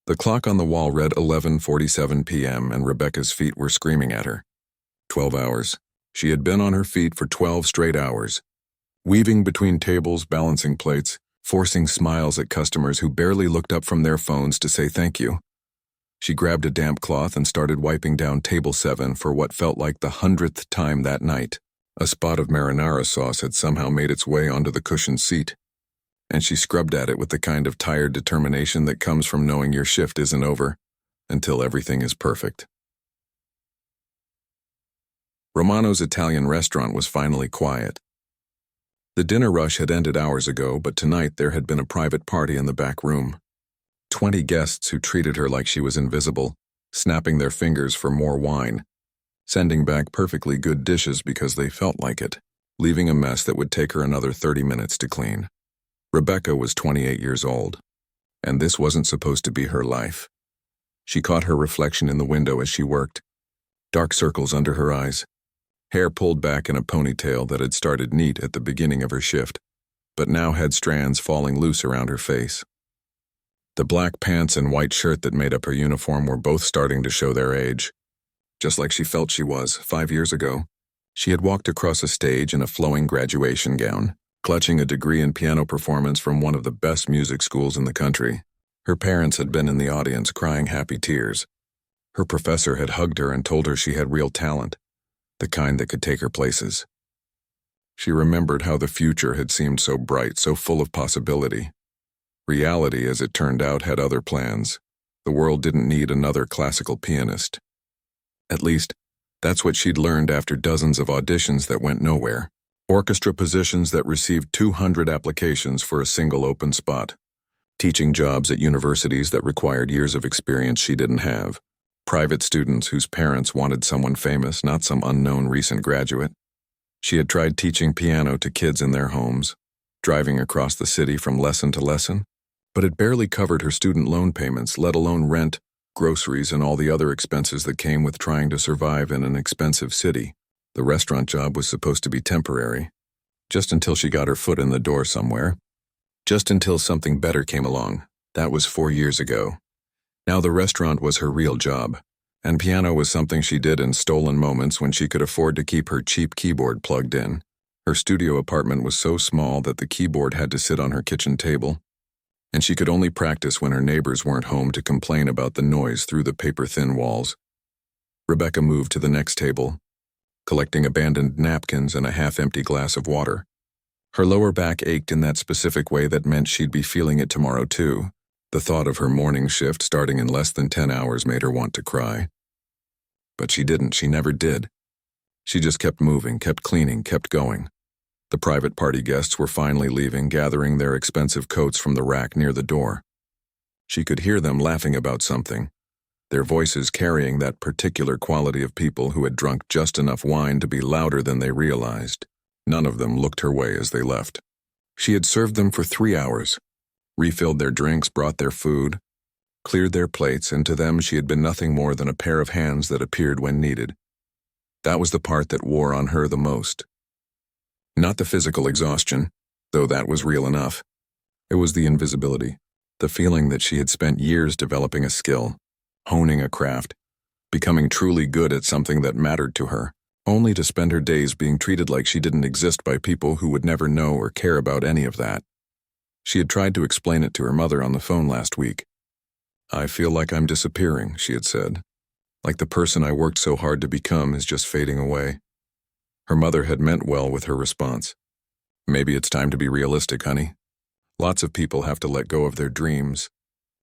The clock on the wall read 11:47 p.m. and Rebecca's feet were screaming at her. 12 hours. She had been on her feet for 12 straight hours, weaving between tables, balancing plates, forcing smiles at customers who barely looked up from their phones to say thank you. She grabbed a damp cloth and started wiping down table 7 for what felt like the 100th time that night. A spot of marinara sauce had somehow made its way onto the cushioned seat, and she scrubbed at it with the kind of tired determination that comes from knowing your shift isn't over until everything is perfect. Romano's Italian restaurant was finally quiet. The dinner rush had ended hours ago, but tonight there had been a private party in the back room. 20 guests who treated her like she was invisible, snapping their fingers for more wine, sending back perfectly good dishes because they felt like it, leaving a mess that would take her another 30 minutes to clean. Rebecca was 28 years old, and this wasn't supposed to be her life. She caught her reflection in the window as she worked, dark circles under her eyes, hair pulled back in a ponytail that had started neat at the beginning of her shift, but now had strands falling loose around her face. The black pants and white shirt that made up her uniform were both starting to show their age. Just like she felt she was 5 years ago, she had walked across a stage in a flowing graduation gown, clutching a degree in piano performance from one of the best music schools in the country. Her parents had been in the audience crying happy tears. Her professor had hugged her and told her she had real talent, the kind that could take her places. She remembered how the future had seemed so bright, so full of possibility. Reality, as it turned out, had other plans. The world didn't need another classical pianist. At least, that's what she'd learned after dozens of auditions that went nowhere. Orchestra positions that received 200 applications for a single open spot. Teaching jobs at universities that required years of experience she didn't have. Private students whose parents wanted someone famous, not some unknown recent graduate. She had tried teaching piano to kids in their homes, driving across the city from lesson to lesson, but it barely covered her student loan payments, let alone rent, groceries, and all the other expenses that came with trying to survive in an expensive city. The restaurant job was supposed to be temporary, just until she got her foot in the door somewhere, just until something better came along. That was 4 years ago. Now the restaurant was her real job, and piano was something she did in stolen moments when she could afford to keep her cheap keyboard plugged in. Her studio apartment was so small that the keyboard had to sit on her kitchen table, and she could only practice when her neighbors weren't home to complain about the noise through the paper-thin walls. Rebecca moved to the next table, collecting abandoned napkins and a half-empty glass of water. Her lower back ached in that specific way that meant she'd be feeling it tomorrow too. The thought of her morning shift starting in less than 10 hours made her want to cry. But she didn't, she never did. She just kept moving, kept cleaning, kept going. The private party guests were finally leaving, gathering their expensive coats from the rack near the door. She could hear them laughing about something, their voices carrying that particular quality of people who had drunk just enough wine to be louder than they realized. None of them looked her way as they left. She had served them for 3 hours, refilled their drinks, brought their food, cleared their plates, and to them she had been nothing more than a pair of hands that appeared when needed. That was the part that wore on her the most. Not the physical exhaustion, though that was real enough. It was the invisibility, the feeling that she had spent years developing a skill, honing a craft, becoming truly good at something that mattered to her, only to spend her days being treated like she didn't exist by people who would never know or care about any of that. She had tried to explain it to her mother on the phone last week. "I feel like I'm disappearing," she had said. "Like the person I worked so hard to become is just fading away." Her mother had meant well with her response. "Maybe it's time to be realistic, honey. Lots of people have to let go of their dreams.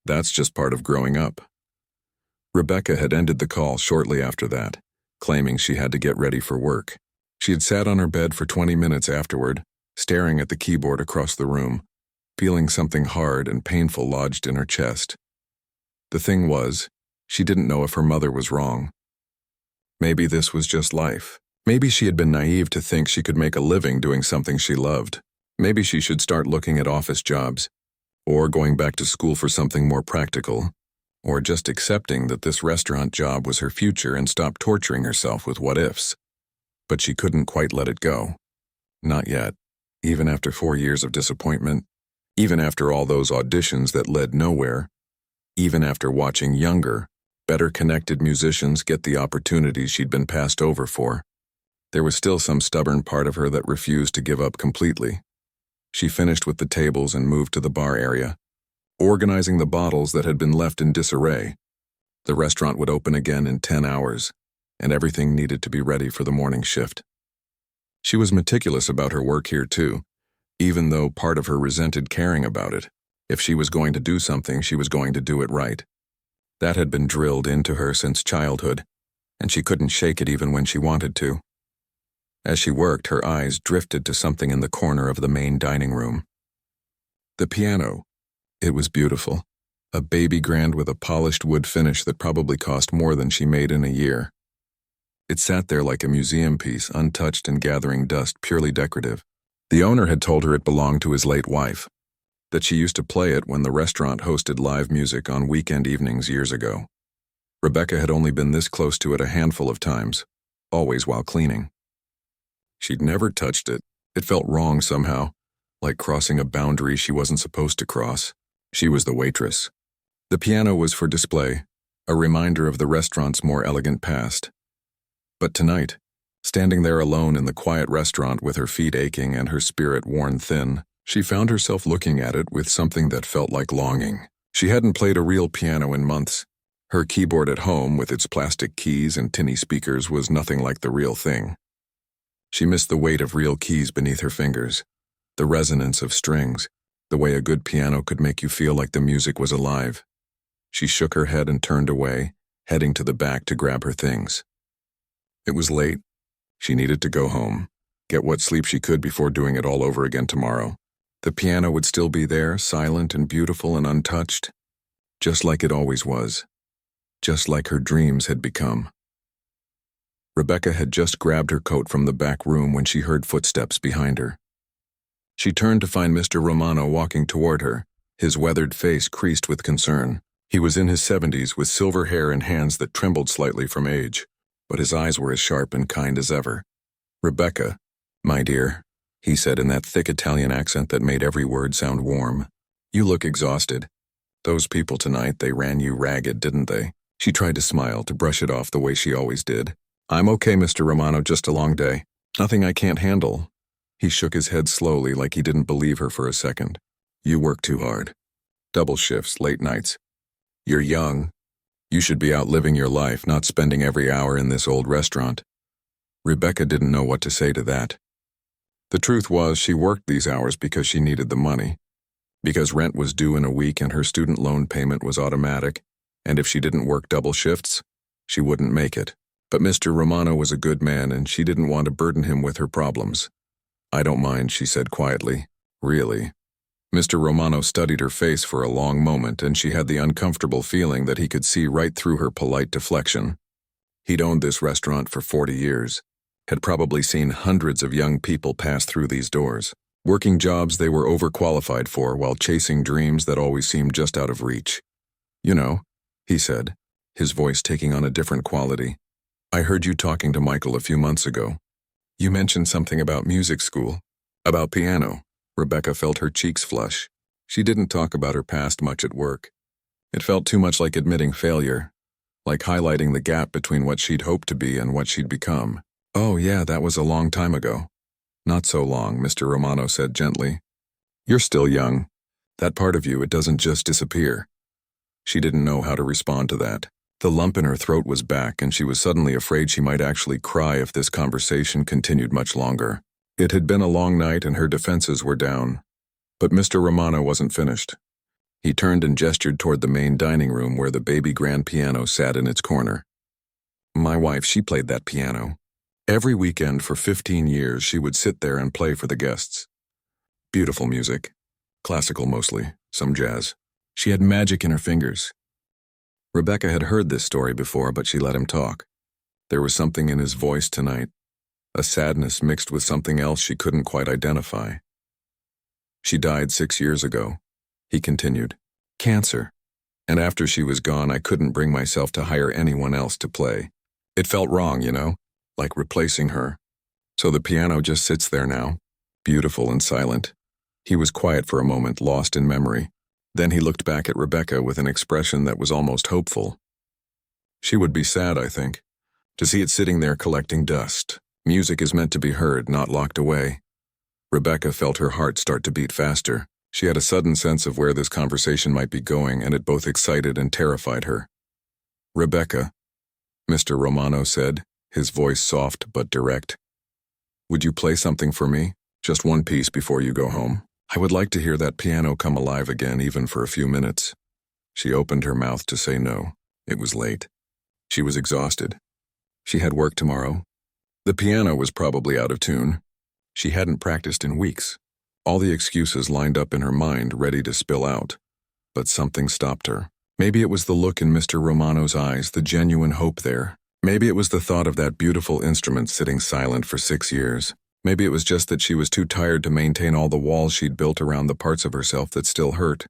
That's just part of growing up." Rebecca had ended the call shortly after that, claiming she had to get ready for work. She had sat on her bed for 20 minutes afterward, staring at the keyboard across the room, feeling something hard and painful lodged in her chest. The thing was, she didn't know if her mother was wrong. Maybe this was just life. Maybe she had been naive to think she could make a living doing something she loved. Maybe she should start looking at office jobs, or going back to school for something more practical, or just accepting that this restaurant job was her future and stop torturing herself with what-ifs. But she couldn't quite let it go. Not yet. Even after 4 years of disappointment, even after all those auditions that led nowhere, even after watching younger, better-connected musicians get the opportunities she'd been passed over for. There was still some stubborn part of her that refused to give up completely. She finished with the tables and moved to the bar area, organizing the bottles that had been left in disarray. The restaurant would open again in 10 hours, and everything needed to be ready for the morning shift. She was meticulous about her work here too, even though part of her resented caring about it. If she was going to do something, she was going to do it right. That had been drilled into her since childhood, and she couldn't shake it even when she wanted to. As she worked, her eyes drifted to something in the corner of the main dining room. The piano. It was beautiful. A baby grand with a polished wood finish that probably cost more than she made in a year. It sat there like a museum piece, untouched and gathering dust, purely decorative. The owner had told her it belonged to his late wife, that she used to play it when the restaurant hosted live music on weekend evenings years ago. Rebecca had only been this close to it a handful of times, always while cleaning. She'd never touched it. It felt wrong somehow, like crossing a boundary she wasn't supposed to cross. She was the waitress. The piano was for display, a reminder of the restaurant's more elegant past. But tonight, standing there alone in the quiet restaurant with her feet aching and her spirit worn thin, she found herself looking at it with something that felt like longing. She hadn't played a real piano in months. Her keyboard at home, with its plastic keys and tinny speakers, was nothing like the real thing. She missed the weight of real keys beneath her fingers, the resonance of strings, the way a good piano could make you feel like the music was alive. She shook her head and turned away, heading to the back to grab her things. It was late. She needed to go home, get what sleep she could before doing it all over again tomorrow. The piano would still be there, silent and beautiful and untouched, just like it always was, just like her dreams had become. Rebecca had just grabbed her coat from the back room when she heard footsteps behind her. She turned to find Mr. Romano walking toward her, his weathered face creased with concern. He was in his 70s with silver hair and hands that trembled slightly from age, but his eyes were as sharp and kind as ever. "Rebecca, my dear," he said in that thick Italian accent that made every word sound warm. "You look exhausted. Those people tonight, they ran you ragged, didn't they?" She tried to smile, to brush it off the way she always did. "I'm okay, Mr. Romano, just a long day. Nothing I can't handle." He shook his head slowly like he didn't believe her for a second. "You work too hard. Double shifts, late nights. You're young. You should be out living your life, not spending every hour in this old restaurant." Rebecca didn't know what to say to that. The truth was, she worked these hours because she needed the money, because rent was due in a week and her student loan payment was automatic, and if she didn't work double shifts, she wouldn't make it. But Mr. Romano was a good man and she didn't want to burden him with her problems. "I don't mind," she said quietly. "Really." Mr. Romano studied her face for a long moment and she had the uncomfortable feeling that he could see right through her polite deflection. He'd owned this restaurant for 40 years, had probably seen hundreds of young people pass through these doors, working jobs they were overqualified for while chasing dreams that always seemed just out of reach. "You know," he said, his voice taking on a different quality, "I heard you talking to Michael a few months ago. You mentioned something about music school, about piano." Rebecca felt her cheeks flush. She didn't talk about her past much at work. It felt too much like admitting failure, like highlighting the gap between what she'd hoped to be and what she'd become. "Oh yeah, that was a long time ago." "Not so long," Mr. Romano said gently. "You're still young. That part of you, it doesn't just disappear." She didn't know how to respond to that. The lump in her throat was back and she was suddenly afraid she might actually cry if this conversation continued much longer. It had been a long night and her defenses were down. But Mr. Romano wasn't finished. He turned and gestured toward the main dining room where the baby grand piano sat in its corner. "My wife, she played that piano. Every weekend for 15 years she would sit there and play for the guests. Beautiful music. Classical mostly, some jazz. She had magic in her fingers." Rebecca had heard this story before, but she let him talk. There was something in his voice tonight, a sadness mixed with something else she couldn't quite identify. "She died 6 years ago," he continued. "Cancer. And after she was gone, I couldn't bring myself to hire anyone else to play. It felt wrong, you know, like replacing her. So the piano just sits there now, beautiful and silent." He was quiet for a moment, lost in memory. Then he looked back at Rebecca with an expression that was almost hopeful. She would be sad, I think, to see it sitting there collecting dust. Music is meant to be heard, not locked away. Rebecca felt her heart start to beat faster. She had a sudden sense of where this conversation might be going, and it both excited and terrified her. "Rebecca," Mr. Romano said, his voice soft but direct. "Would you play something for me? Just one piece before you go home. I would like to hear that piano come alive again, even for a few minutes." She opened her mouth to say no. It was late. She was exhausted. She had work tomorrow. The piano was probably out of tune. She hadn't practiced in weeks. All the excuses lined up in her mind, ready to spill out. But something stopped her. Maybe it was the look in Mr. Romano's eyes, the genuine hope there. Maybe it was the thought of that beautiful instrument sitting silent for 6 years. Maybe it was just that she was too tired to maintain all the walls she'd built around the parts of herself that still hurt.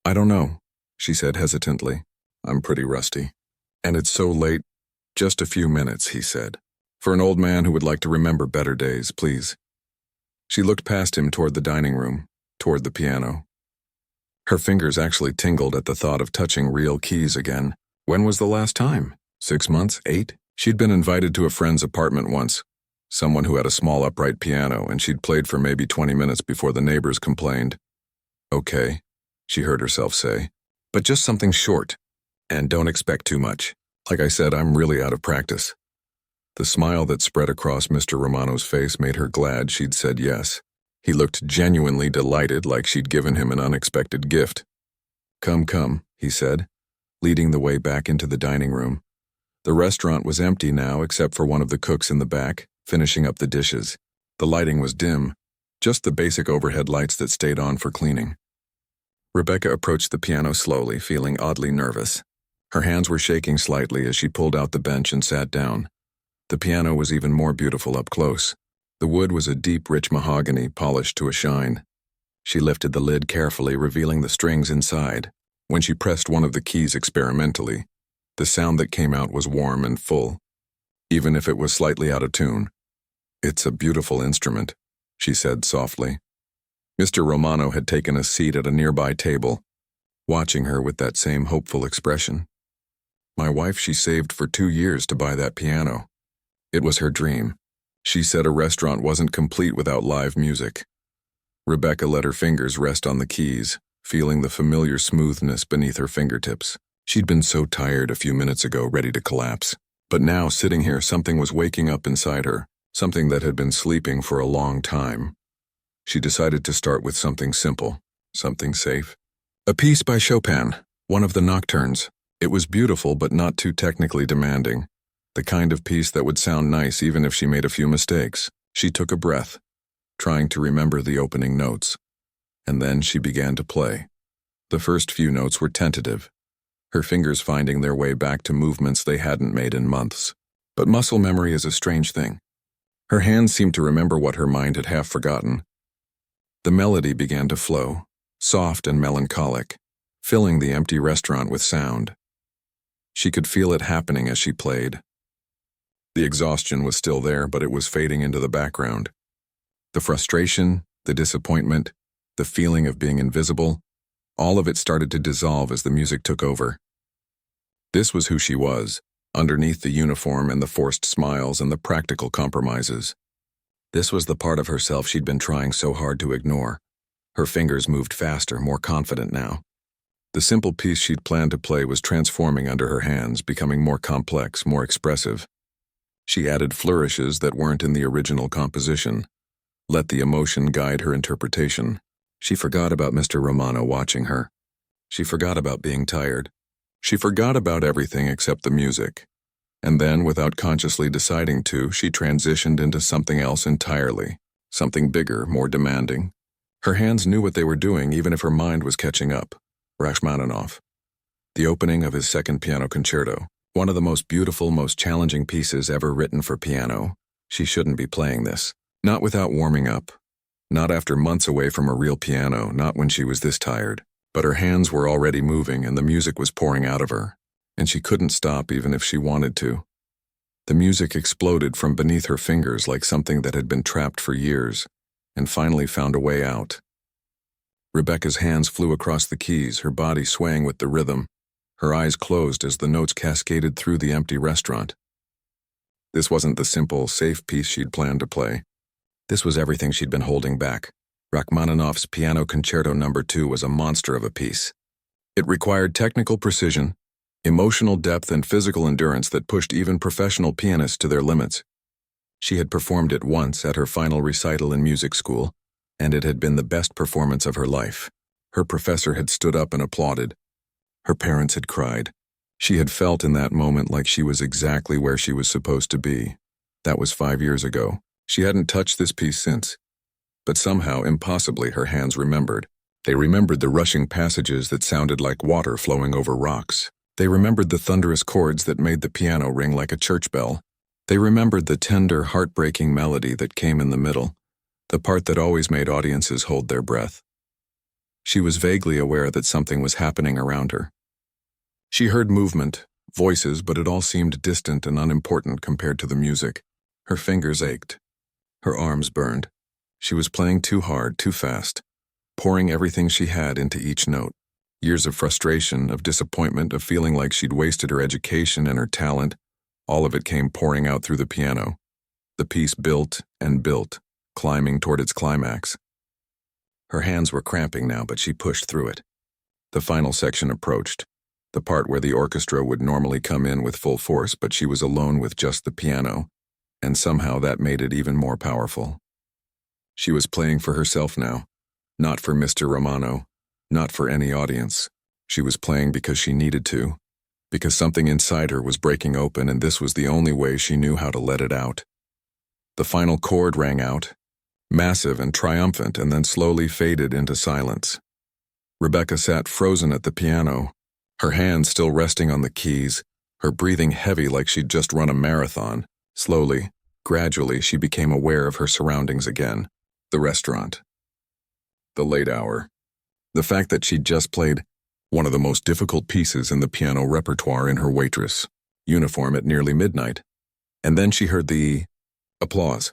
"I don't know," she said hesitantly. "I'm pretty rusty. And it's so late." "Just a few minutes," he said. "For an old man who would like to remember better days, please." She looked past him toward the dining room, toward the piano. Her fingers actually tingled at the thought of touching real keys again. When was the last time? 6 months? 8? She'd been invited to a friend's apartment once, someone who had a small upright piano, and she'd played for maybe 20 minutes before the neighbors complained. "Okay," she heard herself say, "but just something short. And don't expect too much. Like I said, I'm really out of practice." The smile that spread across Mr. Romano's face made her glad she'd said yes. He looked genuinely delighted, like she'd given him an unexpected gift. Come," he said, leading the way back into the dining room. The restaurant was empty now, except for one of the cooks in the back, finishing up the dishes. The lighting was dim, just the basic overhead lights that stayed on for cleaning. Rebecca approached the piano slowly, feeling oddly nervous. Her hands were shaking slightly as she pulled out the bench and sat down. The piano was even more beautiful up close. The wood was a deep, rich mahogany, polished to a shine. She lifted the lid carefully, revealing the strings inside. When she pressed one of the keys experimentally, the sound that came out was warm and full, even if it was slightly out of tune. "It's a beautiful instrument," she said softly. Mr. Romano had taken a seat at a nearby table, watching her with that same hopeful expression. "My wife, she saved for 2 years to buy that piano. It was her dream. She said a restaurant wasn't complete without live music." Rebecca let her fingers rest on the keys, feeling the familiar smoothness beneath her fingertips. She'd been so tired a few minutes ago, ready to collapse. But now, sitting here, something was waking up inside her, something that had been sleeping for a long time. She decided to start with something simple, something safe. A piece by Chopin, one of the nocturnes. It was beautiful but not too technically demanding, the kind of piece that would sound nice even if she made a few mistakes. She took a breath, trying to remember the opening notes. And then she began to play. The first few notes were tentative, her fingers finding their way back to movements they hadn't made in months. But muscle memory is a strange thing. Her hands seemed to remember what her mind had half forgotten. The melody began to flow, soft and melancholic, filling the empty restaurant with sound. She could feel it happening as she played. The exhaustion was still there, but it was fading into the background. The frustration, the disappointment, the feeling of being invisible, all of it started to dissolve as the music took over. This was who she was, underneath the uniform and the forced smiles and the practical compromises. This was the part of herself she'd been trying so hard to ignore. Her fingers moved faster, more confident now. The simple piece she'd planned to play was transforming under her hands, becoming more complex, more expressive. She added flourishes that weren't in the original composition. Let the emotion guide her interpretation. She forgot about Mr. Romano watching her. She forgot about being tired. She forgot about everything except the music. And then, without consciously deciding to, she transitioned into something else entirely. Something bigger, more demanding. Her hands knew what they were doing, even if her mind was catching up. Rachmaninoff. The opening of his second piano concerto. One of the most beautiful, most challenging pieces ever written for piano. She shouldn't be playing this. Not without warming up. Not after months away from a real piano, not when she was this tired. But her hands were already moving and the music was pouring out of her. And she couldn't stop even if she wanted to. The music exploded from beneath her fingers like something that had been trapped for years, and finally found a way out. Rebecca's hands flew across the keys, her body swaying with the rhythm, her eyes closed as the notes cascaded through the empty restaurant. This wasn't the simple, safe piece she'd planned to play. This was everything she'd been holding back. Rachmaninoff's Piano Concerto No. 2 was a monster of a piece. It required technical precision, emotional depth, and physical endurance that pushed even professional pianists to their limits. She had performed it once at her final recital in music school, and it had been the best performance of her life. Her professor had stood up and applauded. Her parents had cried. She had felt in that moment like she was exactly where she was supposed to be. That was 5 years ago. She hadn't touched this piece since. But somehow, impossibly, her hands remembered. They remembered the rushing passages that sounded like water flowing over rocks. They remembered the thunderous chords that made the piano ring like a church bell. They remembered the tender, heartbreaking melody that came in the middle, the part that always made audiences hold their breath. She was vaguely aware that something was happening around her. She heard movement, voices, but it all seemed distant and unimportant compared to the music. Her fingers ached. Her arms burned. She was playing too hard, too fast, pouring everything she had into each note. Years of frustration, of disappointment, of feeling like she'd wasted her education and her talent, all of it came pouring out through the piano. The piece built and built, climbing toward its climax. Her hands were cramping now, but she pushed through it. The final section approached, the part where the orchestra would normally come in with full force, but she was alone with just the piano, and somehow that made it even more powerful. She was playing for herself now, not for Mr. Romano, not for any audience. She was playing because she needed to, because something inside her was breaking open, and this was the only way she knew how to let it out. The final chord rang out, massive and triumphant, and then slowly faded into silence. Rebecca sat frozen at the piano, her hands still resting on the keys, her breathing heavy like she'd just run a marathon. Slowly, gradually, she became aware of her surroundings again. The restaurant. The late hour. The fact that she'd just played one of the most difficult pieces in the piano repertoire in her Waitress uniform at nearly midnight. And then she heard the applause.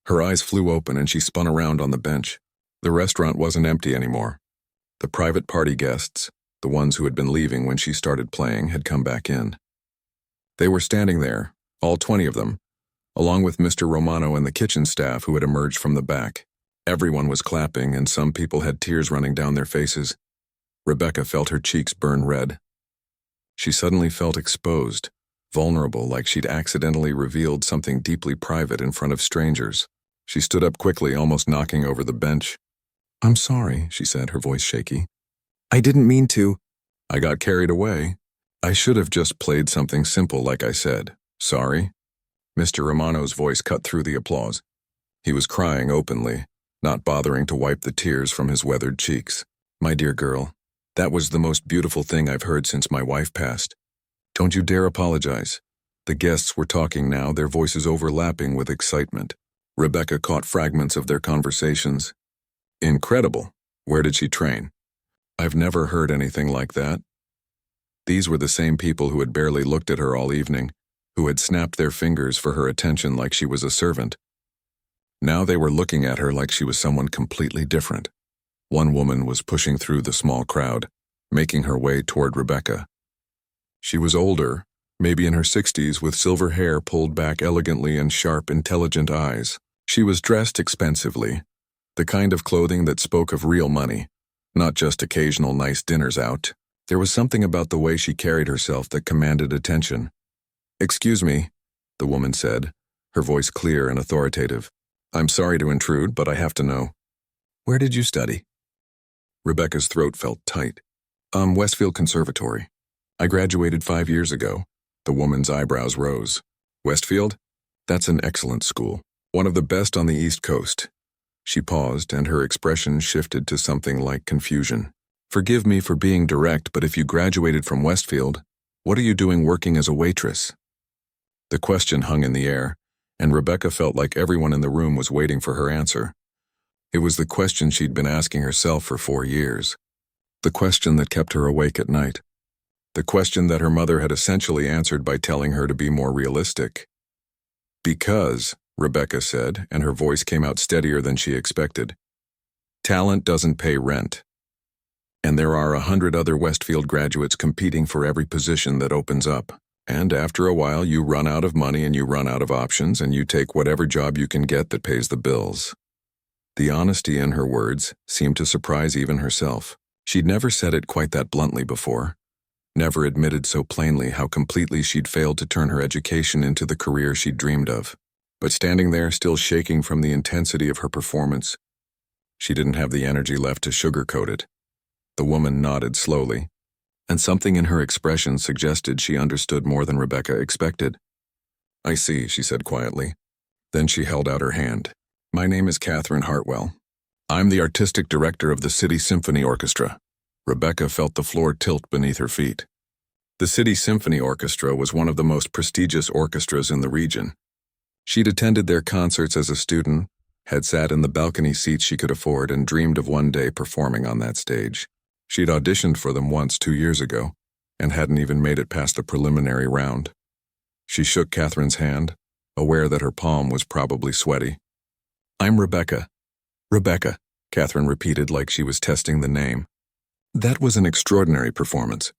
Her eyes flew open and she spun around on the bench. The restaurant wasn't empty anymore. The private party guests, the ones who had been leaving when she started playing, had come back in. They were standing there, all 20 of them, along with Mr. Romano and the kitchen staff who had emerged from the back. Everyone was clapping, and some people had tears running down their faces. Rebecca felt her cheeks burn red. She suddenly felt exposed, vulnerable, like she'd accidentally revealed something deeply private in front of strangers. She stood up quickly, almost knocking over the bench. "I'm sorry," she said, her voice shaky. "I didn't mean to." "I got carried away. I should have just played something simple like I said. Sorry." Mr. Romano's voice cut through the applause. He was crying openly, not bothering to wipe the tears from his weathered cheeks. "My dear girl, that was the most beautiful thing I've heard since my wife passed. Don't you dare apologize." The guests were talking now, their voices overlapping with excitement. Rebecca caught fragments of their conversations. "Incredible. Where did she train? I've never heard anything like that." These were the same people who had barely looked at her all evening, who had snapped their fingers for her attention like she was a servant. Now they were looking at her like she was someone completely different. One woman was pushing through the small crowd, making her way toward Rebecca. She was older, maybe in her 60s, with silver hair pulled back elegantly and sharp, intelligent eyes. She was dressed expensively, the kind of clothing that spoke of real money, not just occasional nice dinners out. There was something about the way she carried herself that commanded attention. "Excuse me," the woman said, her voice clear and authoritative. "I'm sorry to intrude, but I have to know. Where did you study?" Rebecca's throat felt tight. Westfield Conservatory. I graduated 5 years ago." The woman's eyebrows rose. "Westfield? That's an excellent school. One of the best on the East Coast." She paused, and her expression shifted to something like confusion. "Forgive me for being direct, but if you graduated from Westfield, what are you doing working as a waitress?" The question hung in the air, and Rebecca felt like everyone in the room was waiting for her answer. It was the question she'd been asking herself for 4 years. The question that kept her awake at night. The question that her mother had essentially answered by telling her to be more realistic. "Because," Rebecca said, and her voice came out steadier than she expected, "talent doesn't pay rent. And there are 100 other Westfield graduates competing for every position that opens up. And after a while, you run out of money and you run out of options and you take whatever job you can get that pays the bills. The honesty in her words seemed to surprise even herself. She'd never said it quite that bluntly before, never admitted so plainly how completely she'd failed to turn her education into the career she'd dreamed of. But standing there, still shaking from the intensity of her performance, she didn't have the energy left to sugarcoat it. The woman nodded slowly, and something in her expression suggested she understood more than Rebecca expected. "I see," she said quietly. Then she held out her hand. "My name is Catherine Hartwell. I'm the artistic director of the City Symphony Orchestra." Rebecca felt the floor tilt beneath her feet. The City Symphony Orchestra was one of the most prestigious orchestras in the region. She'd attended their concerts as a student, had sat in the balcony seats she could afford, and dreamed of one day performing on that stage. She'd auditioned for them once 2 years ago, and hadn't even made it past the preliminary round. She shook Catherine's hand, aware that her palm was probably sweaty. "I'm Rebecca." "Rebecca," Catherine repeated like she was testing the name. "That was an extraordinary performance.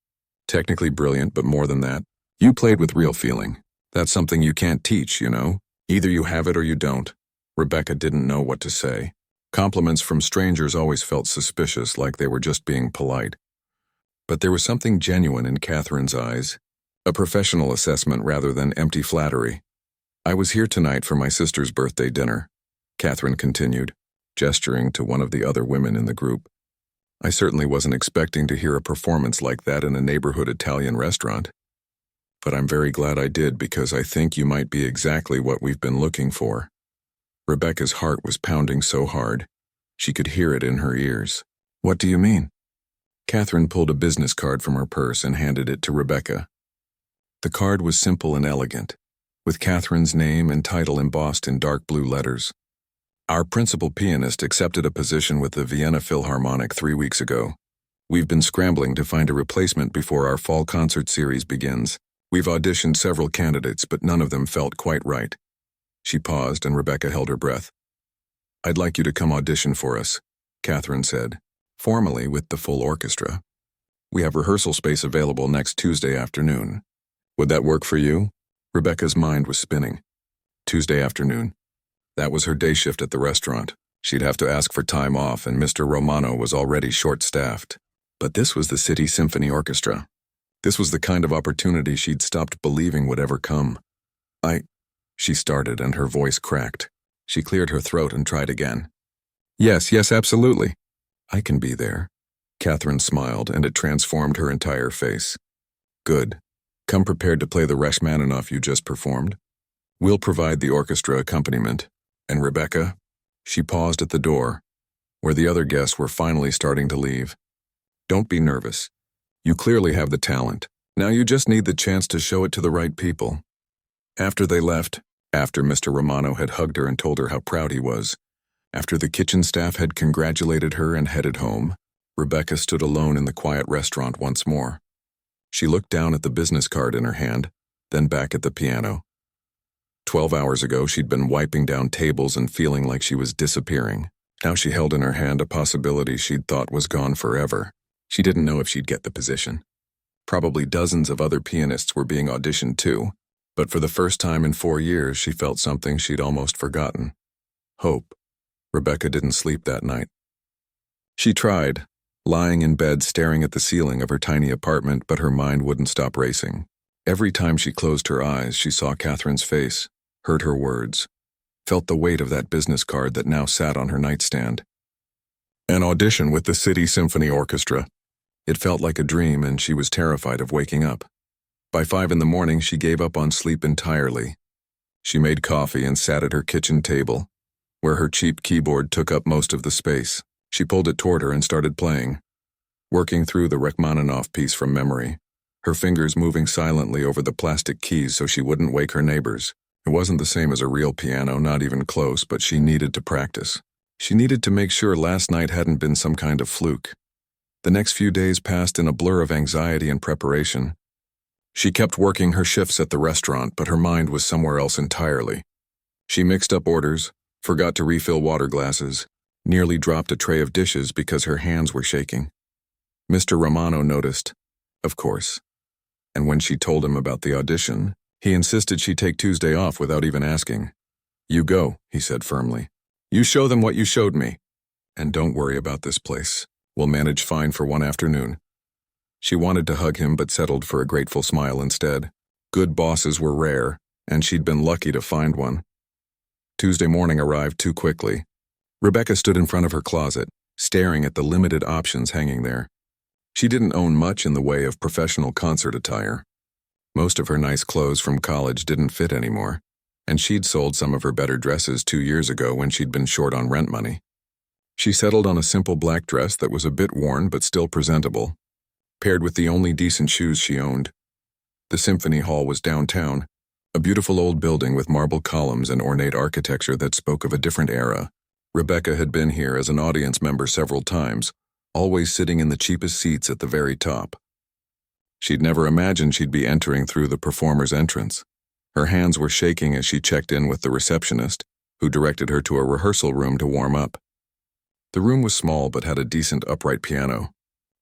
Technically brilliant, but more than that, you played with real feeling. That's something you can't teach, you know. Either you have it or you don't." Rebecca didn't know what to say. Compliments from strangers always felt suspicious, like they were just being polite. But there was something genuine in Catherine's eyes, a professional assessment rather than empty flattery. "I was here tonight for my sister's birthday dinner," Catherine continued, gesturing to one of the other women in the group. "I certainly wasn't expecting to hear a performance like that in a neighborhood Italian restaurant. But I'm very glad I did, because I think you might be exactly what we've been looking for." Rebecca's heart was pounding so hard, she could hear it in her ears. "What do you mean?" Catherine pulled a business card from her purse and handed it to Rebecca. The card was simple and elegant, with Catherine's name and title embossed in dark blue letters. "Our principal pianist accepted a position with the Vienna Philharmonic 3 weeks ago. We've been scrambling to find a replacement before our fall concert series begins. We've auditioned several candidates, but none of them felt quite right." She paused, and Rebecca held her breath. "I'd like you to come audition for us," Catherine said, formally with the full orchestra. "We have rehearsal space available next Tuesday afternoon. Would that work for you?" Rebecca's mind was spinning. Tuesday afternoon. That was her day shift at the restaurant. She'd have to ask for time off, and Mr. Romano was already short-staffed. But this was the City Symphony Orchestra. This was the kind of opportunity she'd stopped believing would ever come. She started, and her voice cracked. She cleared her throat and tried again. Yes, absolutely. I can be there." Catherine smiled, and it transformed her entire face. "Good. Come prepared to play the Rachmaninoff you just performed. We'll provide the orchestra accompaniment. And Rebecca," she paused at the door, where the other guests were finally starting to leave, "don't be nervous. You clearly have the talent. Now you just need the chance to show it to the right people." After they left, after Mr. Romano had hugged her and told her how proud he was, after the kitchen staff had congratulated her and headed home, Rebecca stood alone in the quiet restaurant once more. She looked down at the business card in her hand, then back at the piano. 12 hours ago, she'd been wiping down tables and feeling like she was disappearing. Now she held in her hand a possibility she'd thought was gone forever. She didn't know if she'd get the position. Probably dozens of other pianists were being auditioned too, but for the first time in 4 years, she felt something she'd almost forgotten. Hope. Rebecca didn't sleep that night. She tried, lying in bed staring at the ceiling of her tiny apartment, but her mind wouldn't stop racing. Every time she closed her eyes, she saw Catherine's face, heard her words, felt the weight of that business card that now sat on her nightstand. An audition with the City Symphony Orchestra. It felt like a dream, and she was terrified of waking up. By 5 in the morning, she gave up on sleep entirely. She made coffee and sat at her kitchen table, where her cheap keyboard took up most of the space. She pulled it toward her and started playing, working through the Rachmaninoff piece from memory, her fingers moving silently over the plastic keys so she wouldn't wake her neighbors. It wasn't the same as a real piano, not even close, but she needed to practice. She needed to make sure last night hadn't been some kind of fluke. The next few days passed in a blur of anxiety and preparation. She kept working her shifts at the restaurant, but her mind was somewhere else entirely. She mixed up orders, forgot to refill water glasses, nearly dropped a tray of dishes because her hands were shaking. Mr. Romano noticed, of course, and when she told him about the audition, he insisted she take Tuesday off without even asking. "You go," he said firmly. "You show them what you showed me. And don't worry about this place. We'll manage fine for one afternoon." She wanted to hug him but settled for a grateful smile instead. Good bosses were rare, and she'd been lucky to find one. Tuesday morning arrived too quickly. Rebecca stood in front of her closet, staring at the limited options hanging there. She didn't own much in the way of professional concert attire. Most of her nice clothes from college didn't fit anymore, and she'd sold some of her better dresses 2 years ago when she'd been short on rent money. She settled on a simple black dress that was a bit worn but still presentable, paired with the only decent shoes she owned. The Symphony Hall was downtown, a beautiful old building with marble columns and ornate architecture that spoke of a different era. Rebecca had been here as an audience member several times, always sitting in the cheapest seats at the very top. She'd never imagined she'd be entering through the performer's entrance. Her hands were shaking as she checked in with the receptionist, who directed her to a rehearsal room to warm up. The room was small but had a decent upright piano.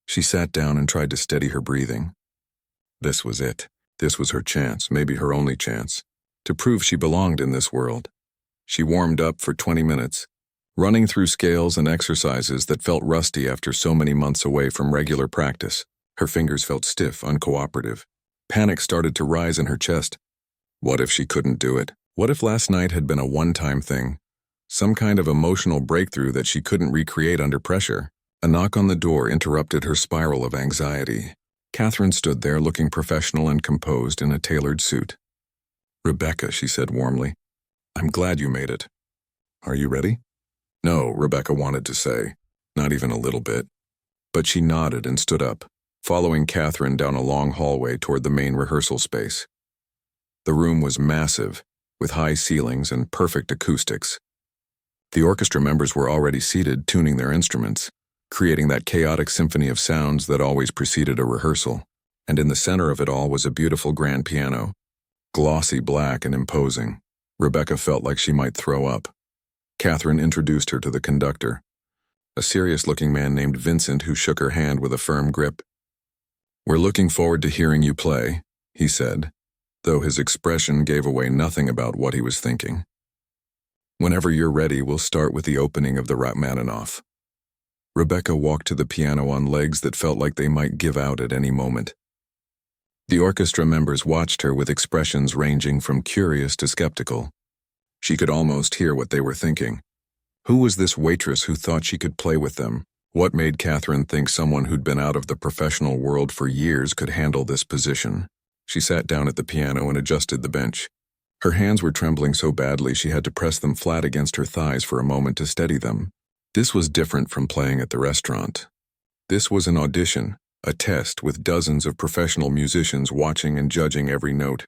She sat down and tried to steady her breathing. This was it. This was her chance, maybe her only chance, to prove she belonged in this world. She warmed up for 20 minutes, running through scales and exercises that felt rusty after so many months away from regular practice. Her fingers felt stiff, uncooperative. Panic started to rise in her chest. What if she couldn't do it? What if last night had been a one-time thing? Some kind of emotional breakthrough that she couldn't recreate under pressure. A knock on the door interrupted her spiral of anxiety. Catherine stood there looking professional and composed in a tailored suit. "Rebecca," she said warmly, "I'm glad you made it. Are you ready?" "No," Rebecca wanted to say, not even a little bit. But she nodded and stood up, following Catherine down a long hallway toward the main rehearsal space. The room was massive, with high ceilings and perfect acoustics. The orchestra members were already seated, tuning their instruments, creating that chaotic symphony of sounds that always preceded a rehearsal. And in the center of it all was a beautiful grand piano, glossy black and imposing. Rebecca felt like she might throw up. Catherine introduced her to the conductor, a serious-looking man named Vincent who shook her hand with a firm grip. "We're looking forward to hearing you play," he said, though his expression gave away nothing about what he was thinking. "Whenever you're ready, we'll start with the opening of the Rachmaninoff." Rebecca walked to the piano on legs that felt like they might give out at any moment. The orchestra members watched her with expressions ranging from curious to skeptical. She could almost hear what they were thinking. Who was this waitress who thought she could play with them? What made Catherine think someone who'd been out of the professional world for years could handle this position? She sat down at the piano and adjusted the bench. Her hands were trembling so badly she had to press them flat against her thighs for a moment to steady them. This was different from playing at the restaurant. This was an audition, a test with dozens of professional musicians watching and judging every note.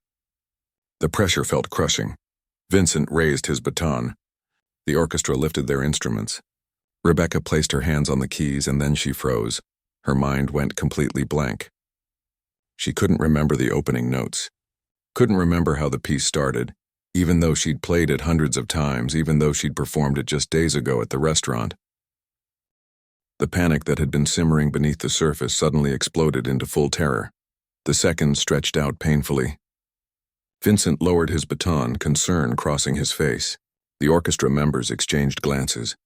The pressure felt crushing. Vincent raised his baton. The orchestra lifted their instruments. Rebecca placed her hands on the keys and then she froze. Her mind went completely blank. She couldn't remember the opening notes. Couldn't remember how the piece started, even though she'd played it hundreds of times, even though she'd performed it just days ago at the restaurant. The panic that had been simmering beneath the surface suddenly exploded into full terror. The seconds stretched out painfully. Vincent lowered his baton, concern crossing his face. The orchestra members exchanged glances.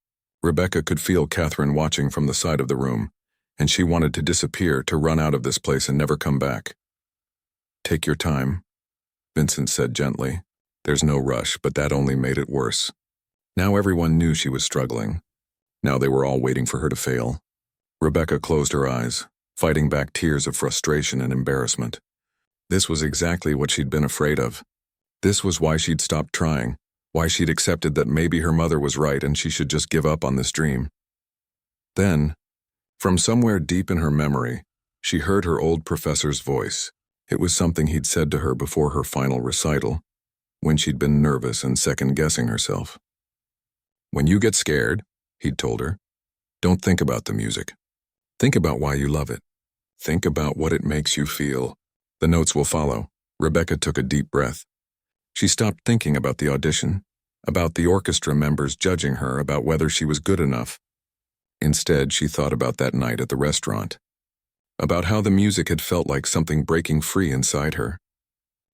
Rebecca could feel Catherine watching from the side of the room, and she wanted to disappear, to run out of this place and never come back. "Take your time," Vincent said gently. There's no rush, but that only made it worse. Now everyone knew she was struggling. Now they were all waiting for her to fail. Rebecca closed her eyes, fighting back tears of frustration and embarrassment. This was exactly what she'd been afraid of. This was why she'd stopped trying, why she'd accepted that maybe her mother was right and she should just give up on this dream. Then, from somewhere deep in her memory, she heard her old professor's voice. It was something he'd said to her before her final recital, when she'd been nervous and second-guessing herself. "When you get scared," he'd told her, "don't think about the music. Think about why you love it. Think about what it makes you feel. The notes will follow." Rebecca took a deep breath. She stopped thinking about the audition, about the orchestra members judging her, about whether she was good enough. Instead, she thought about that night at the restaurant. About how the music had felt like something breaking free inside her.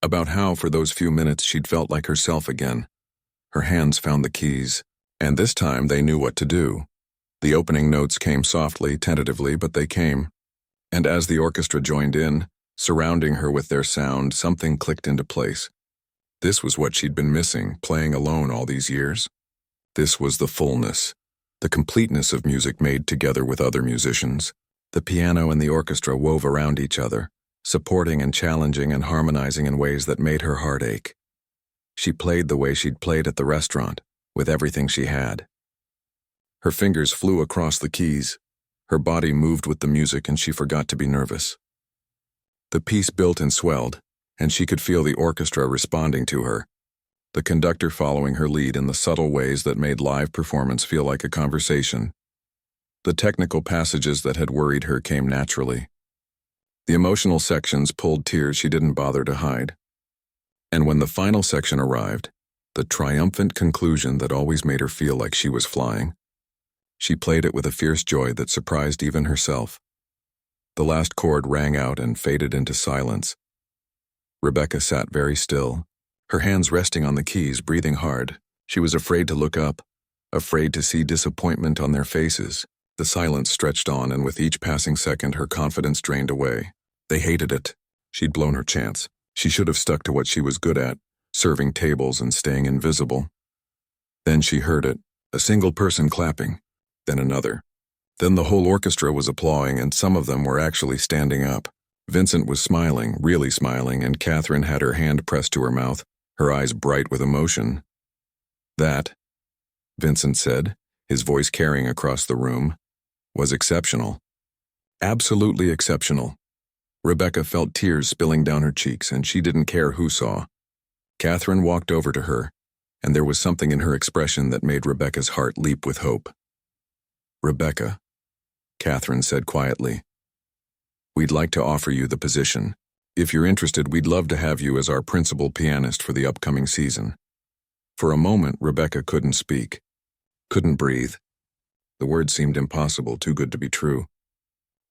About how, for those few minutes, she'd felt like herself again. Her hands found the keys, and this time they knew what to do. The opening notes came softly, tentatively, but they came. And as the orchestra joined in, surrounding her with their sound, something clicked into place. This was what she'd been missing, playing alone all these years. This was the fullness, the completeness of music made together with other musicians. The piano and the orchestra wove around each other, supporting and challenging and harmonizing in ways that made her heart ache. She played the way she'd played at the restaurant, with everything she had. Her fingers flew across the keys. Her body moved with the music, and she forgot to be nervous. The piece built and swelled, and she could feel the orchestra responding to her, the conductor following her lead in the subtle ways that made live performance feel like a conversation. The technical passages that had worried her came naturally. The emotional sections pulled tears she didn't bother to hide. And when the final section arrived, the triumphant conclusion that always made her feel like she was flying, she played it with a fierce joy that surprised even herself. The last chord rang out and faded into silence. Rebecca sat very still, her hands resting on the keys, breathing hard. She was afraid to look up, afraid to see disappointment on their faces. The silence stretched on, and with each passing second, her confidence drained away. They hated it. She'd blown her chance. She should have stuck to what she was good at, serving tables and staying invisible. Then she heard it, a single person clapping, then another. Then the whole orchestra was applauding, and some of them were actually standing up. Vincent was smiling, really smiling, and Catherine had her hand pressed to her mouth, her eyes bright with emotion. That, Vincent said, his voice carrying across the room, was exceptional. Absolutely exceptional. Rebecca felt tears spilling down her cheeks, and she didn't care who saw. Catherine walked over to her, and there was something in her expression that made Rebecca's heart leap with hope. "Rebecca," Catherine said quietly, "we'd like to offer you the position. If you're interested, we'd love to have you as our principal pianist for the upcoming season." For a moment, Rebecca couldn't speak, couldn't breathe. The words seemed impossible, too good to be true.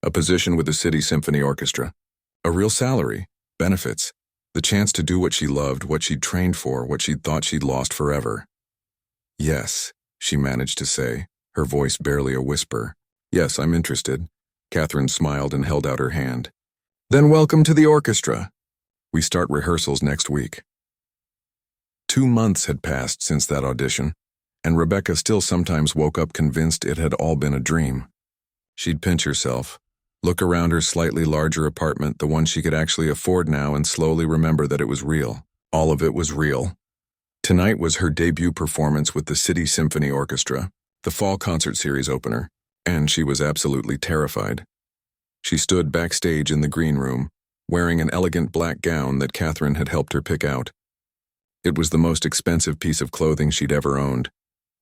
A position with the City Symphony Orchestra. A real salary, benefits, the chance to do what she loved, what she'd trained for, what she'd thought she'd lost forever. "Yes," she managed to say, her voice barely a whisper. "Yes, I'm interested." Catherine smiled and held out her hand. "Then welcome to the orchestra. We start rehearsals next week." 2 months had passed since that audition, and Rebecca still sometimes woke up convinced it had all been a dream. She'd pinch herself, look around her slightly larger apartment, the one she could actually afford now, and slowly remember that it was real. All of it was real. Tonight was her debut performance with the City Symphony Orchestra, the fall concert series opener, and she was absolutely terrified. She stood backstage in the green room, wearing an elegant black gown that Catherine had helped her pick out. It was the most expensive piece of clothing she'd ever owned,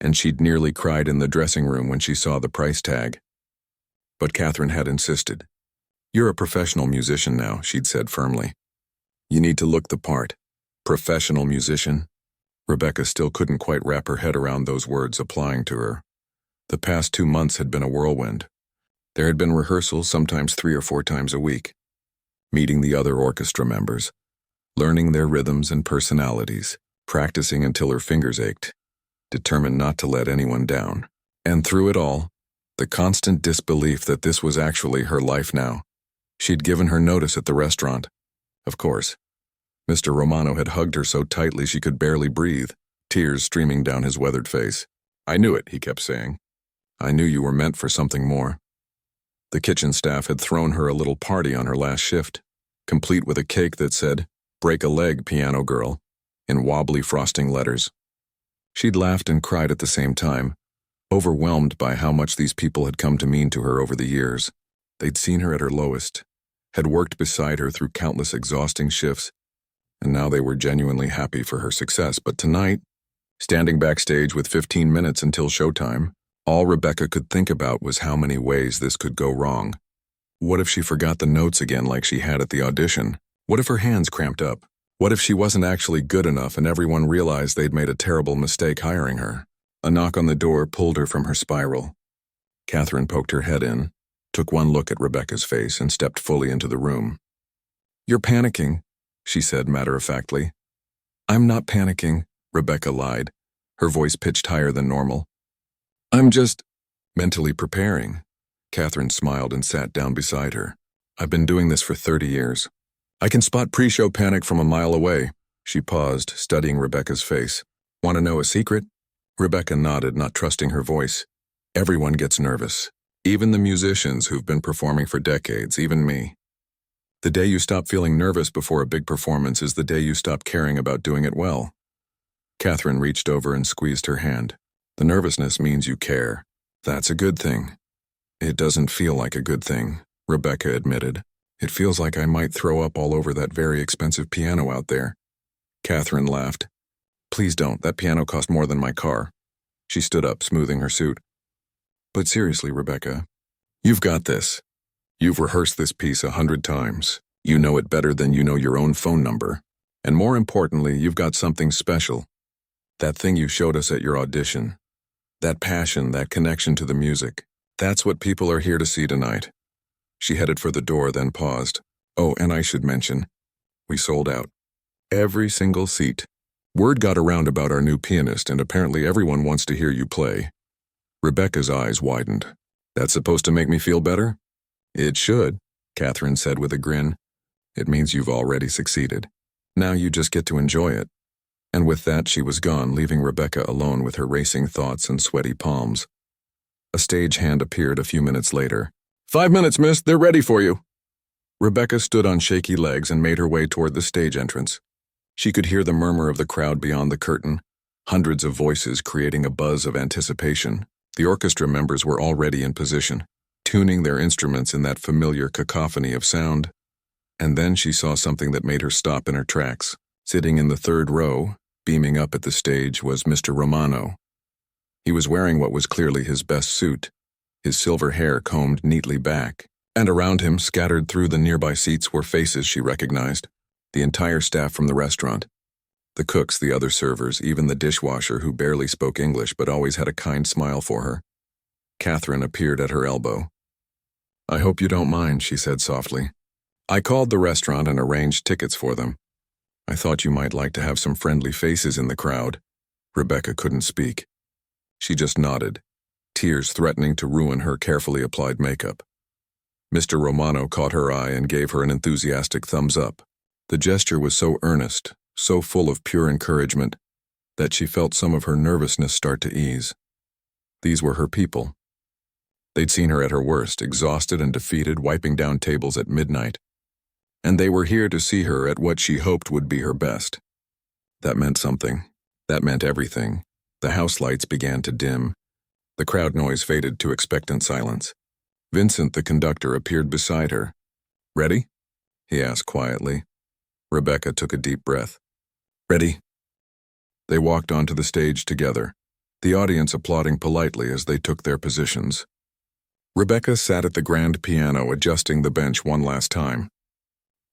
and she'd nearly cried in the dressing room when she saw the price tag. But Catherine had insisted. "You're a professional musician now," she'd said firmly. "You need to look the part. Professional musician?" Rebecca still couldn't quite wrap her head around those words applying to her. The past 2 months had been a whirlwind. There had been rehearsals sometimes 3 or 4 times a week, meeting the other orchestra members, learning their rhythms and personalities, practicing until her fingers ached, determined not to let anyone down. And through it all, the constant disbelief that this was actually her life now. She'd given her notice at the restaurant. Of course. Mr. Romano had hugged her so tightly she could barely breathe, tears streaming down his weathered face. "I knew it," he kept saying. "I knew you were meant for something more." The kitchen staff had thrown her a little party on her last shift, complete with a cake that said, "Break a leg, piano girl," in wobbly frosting letters. She'd laughed and cried at the same time, overwhelmed by how much these people had come to mean to her over the years. They'd seen her at her lowest, had worked beside her through countless exhausting shifts, and now they were genuinely happy for her success. But tonight, standing backstage with 15 minutes until showtime, all Rebecca could think about was how many ways this could go wrong. What if she forgot the notes again like she had at the audition? What if her hands cramped up? What if she wasn't actually good enough and everyone realized they'd made a terrible mistake hiring her? A knock on the door pulled her from her spiral. Catherine poked her head in. took one look at Rebecca's face, and stepped fully into the room. "You're panicking," she said matter-of-factly. "I'm not panicking," Rebecca lied, her voice pitched higher than normal. "I'm just mentally preparing." Catherine smiled and sat down beside her. "I've been doing this for 30 years. I can spot pre-show panic from a mile away." She paused, studying Rebecca's face. "Want to know a secret?" Rebecca nodded, not trusting her voice. "Everyone gets nervous. Even the musicians who've been performing for decades, even me. The day you stop feeling nervous before a big performance is the day you stop caring about doing it well." Catherine reached over and squeezed her hand. "The nervousness means you care. That's a good thing." "It doesn't feel like a good thing," Rebecca admitted. "It feels like I might throw up all over that very expensive piano out there." Catherine laughed. "Please don't, that piano cost more than my car." She stood up, smoothing her suit. "But seriously, Rebecca, you've got this. You've rehearsed this piece 100 times. You know it better than you know your own phone number. And more importantly, you've got something special. That thing you showed us at your audition. That passion, that connection to the music. That's what people are here to see tonight." She headed for the door, then paused. "Oh, and I should mention, we sold out. Every single seat. Word got around about our new pianist, and apparently everyone wants to hear you play." Rebecca's eyes widened. "That's supposed to make me feel better?" "It should," Catherine said with a grin. "It means you've already succeeded. Now you just get to enjoy it." And with that, she was gone, leaving Rebecca alone with her racing thoughts and sweaty palms. A stage hand appeared a few minutes later. "5 minutes, miss. They're ready for you." Rebecca stood on shaky legs and made her way toward the stage entrance. She could hear the murmur of the crowd beyond the curtain, hundreds of voices creating a buzz of anticipation. The orchestra members were already in position, tuning their instruments in that familiar cacophony of sound. And then she saw something that made her stop in her tracks. Sitting in the third row, beaming up at the stage, was Mr. Romano. He was wearing what was clearly his best suit, his silver hair combed neatly back, and around him, scattered through the nearby seats, were faces she recognized. The entire staff from the restaurant. The cooks, the other servers, even the dishwasher who barely spoke English but always had a kind smile for her. Catherine appeared at her elbow. "I hope you don't mind," she said softly. "I called the restaurant and arranged tickets for them. I thought you might like to have some friendly faces in the crowd." Rebecca couldn't speak. She just nodded, tears threatening to ruin her carefully applied makeup. Mr. Romano caught her eye and gave her an enthusiastic thumbs up. The gesture was so earnest, so full of pure encouragement, that she felt some of her nervousness start to ease. These were her people. They'd seen her at her worst, exhausted and defeated, wiping down tables at midnight. And they were here to see her at what she hoped would be her best. That meant something. That meant everything. The house lights began to dim. The crowd noise faded to expectant silence. Vincent, the conductor, appeared beside her. "Ready?" he asked quietly. Rebecca took a deep breath. "Ready?" They walked onto the stage together, the audience applauding politely as they took their positions. Rebecca sat at the grand piano, adjusting the bench one last time.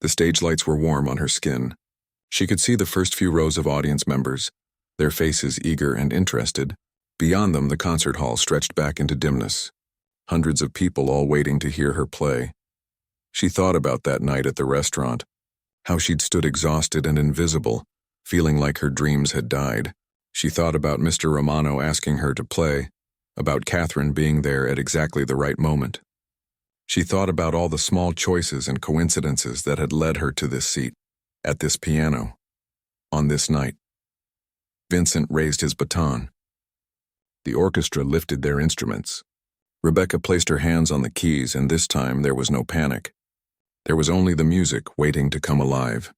The stage lights were warm on her skin. She could see the first few rows of audience members, their faces eager and interested. Beyond them, the concert hall stretched back into dimness. Hundreds of people all waiting to hear her play. She thought about that night at the restaurant, how she'd stood exhausted and invisible, feeling like her dreams had died. She thought about Mr. Romano asking her to play, about Catherine being there at exactly the right moment. She thought about all the small choices and coincidences that had led her to this seat, at this piano, on this night. Vincent raised his baton. The orchestra lifted their instruments. Rebecca placed her hands on the keys, and this time there was no panic. There was only the music waiting to come alive.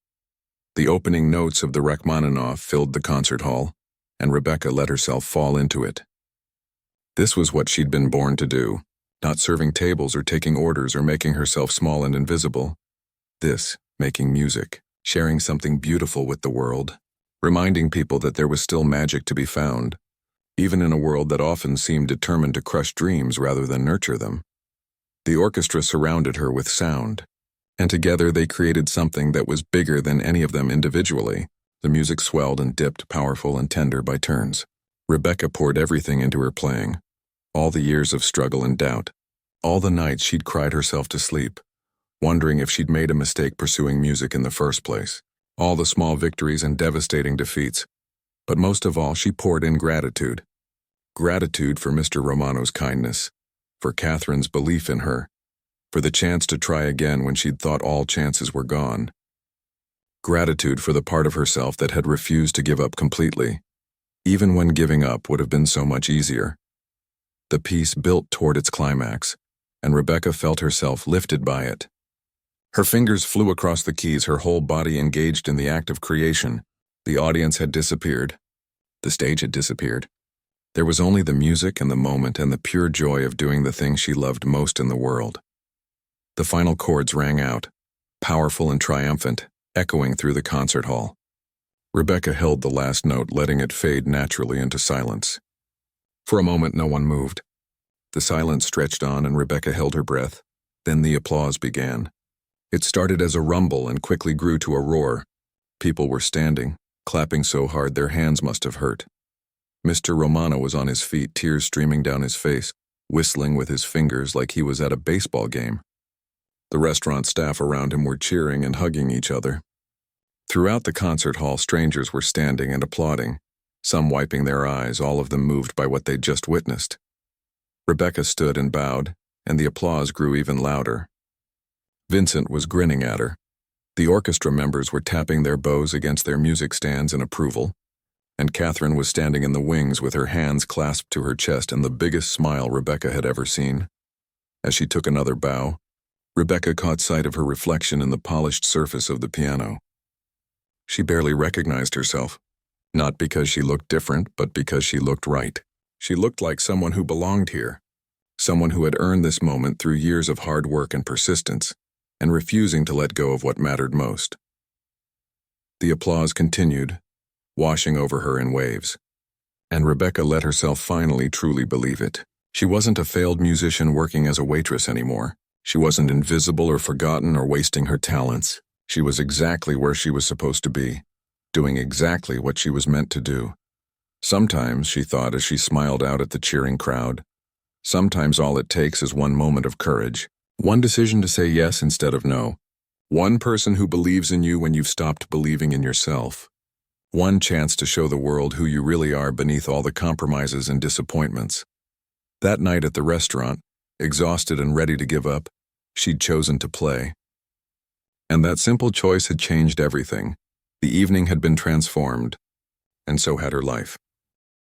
The opening notes of the Rachmaninoff filled the concert hall, and Rebecca let herself fall into it. This was what she'd been born to do. Not serving tables or taking orders or making herself small and invisible. This, making music, sharing something beautiful with the world, reminding people that there was still magic to be found, even in a world that often seemed determined to crush dreams rather than nurture them. The orchestra surrounded her with sound, and together they created something that was bigger than any of them individually. The music swelled and dipped, powerful and tender by turns. Rebecca poured everything into her playing. All the years of struggle and doubt, All the nights she'd cried herself to sleep, wondering if she'd made a mistake pursuing music in the first place. All the small victories and devastating defeats. But most of all, she poured in gratitude. Gratitude for Mr. Romano's kindness, for Catherine's belief in her, for the chance to try again when she'd thought all chances were gone. Gratitude for the part of herself that had refused to give up completely, even when giving up would have been so much easier. The piece built toward its climax, and Rebecca felt herself lifted by it. Her fingers flew across the keys, her whole body engaged in the act of creation. The audience had disappeared. The stage had disappeared. There was only the music and the moment and the pure joy of doing the thing she loved most in the world. The final chords rang out, powerful and triumphant, echoing through the concert hall. Rebecca held the last note, letting it fade naturally into silence. For a moment, no one moved. The silence stretched on and Rebecca held her breath. Then the applause began. It started as a rumble and quickly grew to a roar. People were standing, clapping so hard their hands must have hurt. Mr. Romano was on his feet, tears streaming down his face, whistling with his fingers like he was at a baseball game. The restaurant staff around him were cheering and hugging each other. Throughout the concert hall, strangers were standing and applauding, some wiping their eyes, all of them moved by what they'd just witnessed. Rebecca stood and bowed, and the applause grew even louder. Vincent was grinning at her. The orchestra members were tapping their bows against their music stands in approval, and Catherine was standing in the wings with her hands clasped to her chest and the biggest smile Rebecca had ever seen. As she took another bow, Rebecca caught sight of her reflection in the polished surface of the piano. She barely recognized herself, not because she looked different, but because she looked right. She looked like someone who belonged here, someone who had earned this moment through years of hard work and persistence, and refusing to let go of what mattered most. The applause continued, washing over her in waves. And Rebecca let herself finally truly believe it. She wasn't a failed musician working as a waitress anymore. She wasn't invisible or forgotten or wasting her talents. She was exactly where she was supposed to be, doing exactly what she was meant to do. Sometimes, she thought as she smiled out at the cheering crowd, sometimes all it takes is one moment of courage. One decision to say yes instead of no. One person who believes in you when you've stopped believing in yourself. One chance to show the world who you really are beneath all the compromises and disappointments. That night at the restaurant, exhausted and ready to give up, she'd chosen to play. And that simple choice had changed everything. The evening had been transformed, and so had her life.